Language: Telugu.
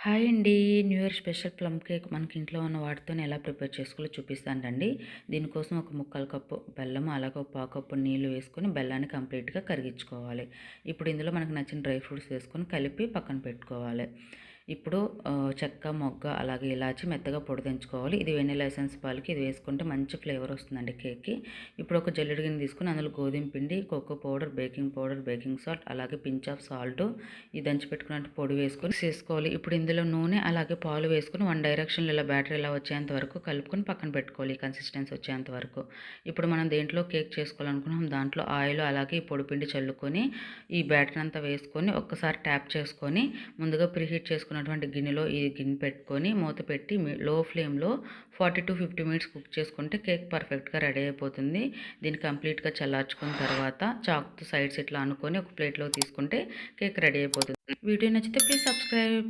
హాయ్ అండి. New year special plum cake మనకి ఇంట్లో ఉన్న వాటితోనే ఎలా ప్రిపేర్ చేసుకోవాలో చూపిస్తానండి. దీనికోసం ఒక ముక్కాలు కప్పు బెల్లం, అలాగే ఒక పావు కప్పు నీళ్ళు వేసుకొని బెల్లాన్ని కంప్లీట్గా కరిగించుకోవాలి. ఇప్పుడు ఇందులో మనకు నచ్చిన డ్రై ఫ్రూట్స్ వేసుకొని కలిపి పక్కన పెట్టుకోవాలి. ఇప్పుడు చెక్క, మొగ్గ, అలాగే ఇలాచి మెత్తగా పొడిదించుకోవాలి. ఇది వెనిలా ఎసెన్స్ పాలకి ఇది వేసుకుంటే మంచి ఫ్లేవర్ వస్తుందండి కేక్కి. ఇప్పుడు ఒక జల్లెడ గిన్నె తీసుకుని అందులో గోధుమ పిండి, కోకో పౌడర్, బేకింగ్ సాల్ట్, అలాగే పించ్ ఆఫ్ సాల్ట్, ఈ దంచి పెట్టుకున్నట్టు పొడి వేసుకొని చేసుకోవాలి. ఇప్పుడు ఇందులో నూనె అలాగే పాలు వేసుకొని వన్ డైరెక్షన్లో ఇలా బ్యాటర్ ఇలా వచ్చేంత వరకు కలుపుకొని పక్కన పెట్టుకోవాలి. ఈ కన్సిస్టెన్సీ వచ్చేంత వరకు. ఇప్పుడు మనం దేంట్లో కేక్ చేసుకోవాలనుకున్నాం దాంట్లో ఆయిల్ అలాగే ఈ పొడి పిండి చల్లుకొని ఈ బ్యాటర్ అంతా వేసుకొని ఒక్కసారి ట్యాప్ చేసుకొని ముందుగా ప్రీహీట్ చేసుకున్నటువంటి గిన్నెలో ఈ గిన్నె పెట్టుకొని మూత పెట్టి లో ఫ్లేమ్లో 40 to 50 మినిట్స్ కుక్ చేసుకుంటే కేక్ పర్ఫెక్ట్గా రెడీ అయిపోతుంది. దీన్ని కంప్లీట్గా చల్లార్చుకున్న తర్వాత చాక్తో సైడ్స్ ఇట్లా అనుకొని ఒక ప్లేట్లో తీసుకుంటే కేక్ రెడీ అయిపోతుంది. వీడియో నచ్చితే ప్లీజ్ సబ్స్క్రైబ్.